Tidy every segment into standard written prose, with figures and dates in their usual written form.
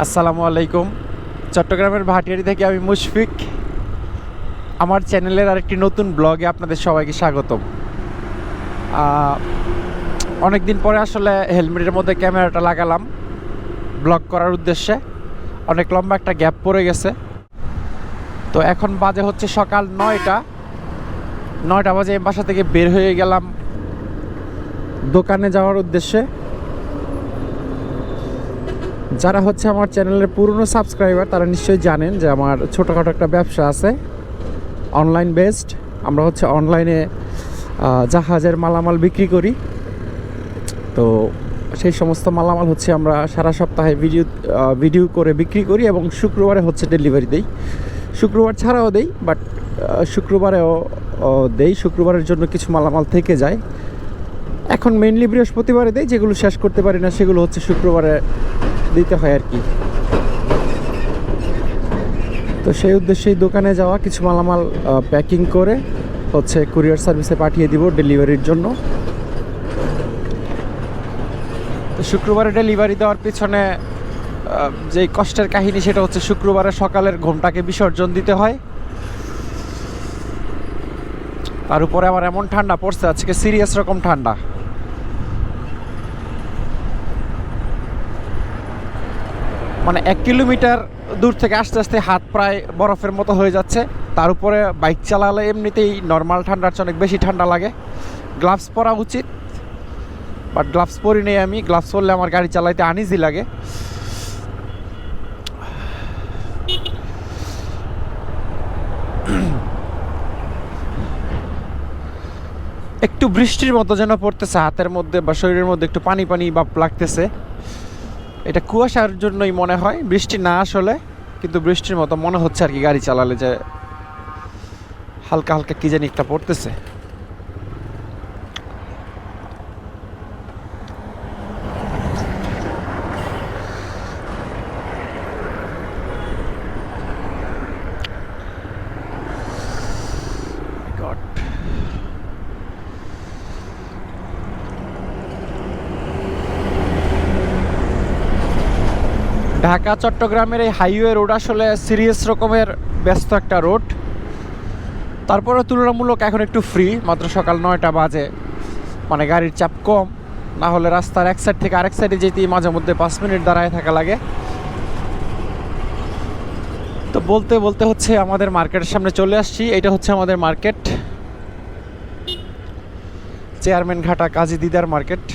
আসসালামু আলাইকুম। চট্টগ্রামের ভাটিয়ারি থেকে আমি মুশফিক। আমার চ্যানেলের আরেকটি নতুন ব্লগে আপনাদের সবাইকে স্বাগতম। অনেক দিন পরে আসলে হেলমেটের মধ্যে ক্যামেরাটা লাগালাম ব্লগ করার উদ্দেশ্যে। অনেক লম্বা একটা গ্যাপ পড়ে গেছে। তো এখন বাজে হচ্ছে সকাল 9টা বাজে বাসা থেকে বের হয়ে গেলাম দোকানে যাওয়ার উদ্দেশ্যে। যারা হচ্ছে আমার চ্যানেলের পুরনো সাবস্ক্রাইবার তারা নিশ্চয়ই জানেন যে আমার ছোটোখাটো একটা ব্যবসা আছে অনলাইন বেসড। আমরা হচ্ছে অনলাইনে জাহাজের মালামাল বিক্রি করি। তো সেই সমস্ত মালামাল হচ্ছে আমরা সারা সপ্তাহে ভিডিও করে বিক্রি করি এবং শুক্রবারে হচ্ছে ডেলিভারি দেই। শুক্রবার ছাড়াও দেই, বাট শুক্রবারেও দেই। শুক্রবারের জন্য কিছু মালামাল থেকে যায়। এখন মেইনলি বৃহস্পতিবারে দেই, যেগুলো শেষ করতে পারি না সেগুলো হচ্ছে শুক্রবারে দিতে হয় আর কি। তো সেই উদ্দেশ্যেই দোকানে যাওয়া, কিছু মালামাল প্যাকিং করে হচ্ছে কুরিয়ার সার্ভিসে পাঠিয়ে দিব ডেলিভারির জন্য। তো শুক্রবারে ডেলিভারি দেওয়ার পিছনে যেই কষ্টের কাহিনী সেটা হচ্ছে শুক্রবারে সকালের ঘুমটাকে বিসর্জন দিতে হয়। তার উপরে আবার এমন ঠান্ডা পড়ছে আজকে, সিরিয়াস রকম ঠান্ডা। মানে 1 কিলোমিটার দূর থেকে আস্তে আস্তে হাত প্রায় বরফের মতো হয়ে যাচ্ছে। তার উপরে বাইক চালালে এমনিতেই নর্মাল ঠান্ডার চেয়ে অনেক বেশি ঠান্ডা লাগে। গ্লাভস পরা উচিত, বাট গ্লাভস পরি নেই আমি। গ্লাভস পরলে আমার গাড়ি চালাইতে আনইজি লাগে। একটু বৃষ্টির মতো যেন পড়তেছে হাতের মধ্যে বা শরীরের মধ্যে, একটু পানি পানি ভাব লাগতেছে। এটা কুয়াশার জন্যই মনে হয়, বৃষ্টি না আসলে, কিন্তু বৃষ্টির মতো মনে হচ্ছে আর কি। গাড়ি চালালে যে হালকা হালকা কি জানি একটা পড়তেছে। ঢাকা চট্টগ্রামের এই হাইওয়ে রোড আসলে সিরিয়াস রকমের ব্যস্ত একটা রোড। তারপরে তুলনামূলক এখন একটু ফ্রি, মাত্র সকাল 9টা বাজে, মানে গাড়ির চাপ কম। না হলে রাস্তার এক সাইড থেকে আরেক সাইডে যেতেই মাঝে মধ্যে 5 মিনিট দাঁড়ায় থাকা লাগে। তো বলতে বলতে হচ্ছে আমাদের মার্কেটের সামনে চলে আসছি। এটা হচ্ছে আমাদের মার্কেট, চেয়ারম্যান ঘাটা কাজী দিদার মার্কেট।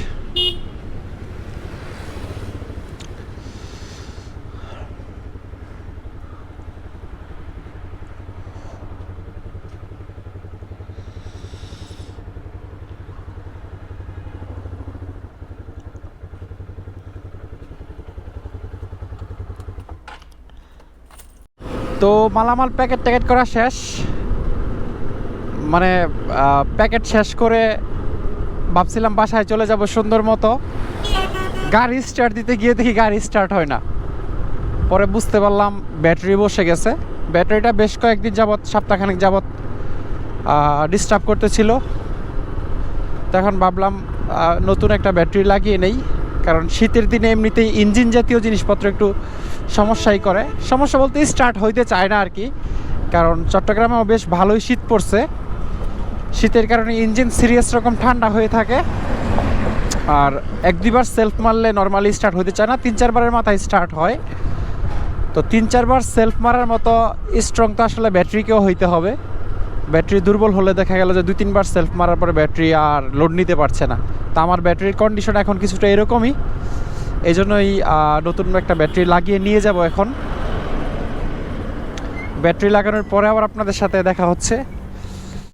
তো মালামাল প্যাকেট করা শেষ, মানে প্যাকেট শেষ করে ভাবছিলাম বাসায় চলে যাব সুন্দর মতো। গাড়ি স্টার্ট দিতে গিয়ে দেখি গাড়ি স্টার্ট হয় না। পরে বুঝতে পারলাম ব্যাটারি বসে গেছে। ব্যাটারিটা বেশ কয়েকদিন যাবৎ, সপ্তাহখানেক যাবৎ ডিস্টার্ব করতেছিল। তখন ভাবলাম নতুন একটা ব্যাটারি লাগিয়ে নেই, কারণ শীতের দিনে এমনিতেই ইঞ্জিন জাতীয় জিনিসপত্র একটু সমস্যাই করে। সমস্যা বলতে স্টার্ট হইতে চায় না আর কি, কারণ চট্টগ্রামেও বেশ ভালোই শীত পড়ছে। শীতের কারণে ইঞ্জিন সিরিয়াস রকম ঠান্ডা হয়ে থাকে। আর 1-2 বার সেলফ মারলে নর্মালি স্টার্ট হইতে চায় না, 3-4 বারের মাথায় স্টার্ট হয়। তো 3-4 বার সেলফ মারার মতো স্ট্রং তো আসলে ব্যাটারিকেও হইতে হবে। ব্যাটারি দুর্বল হলে দেখা গেল যে 2-3 বার সেলফ মারার পরে ব্যাটারি আর লোড নিতে পারছে না। তা আমার ব্যাটারির কন্ডিশন এখন কিছুটা এরকমই। এই জন্যই নতুন একটা ব্যাটারি লাগিয়ে নিয়ে যাব এখন। ব্যাটারি লাগানোর পরে আবার আপনাদের সাথে দেখা হচ্ছে।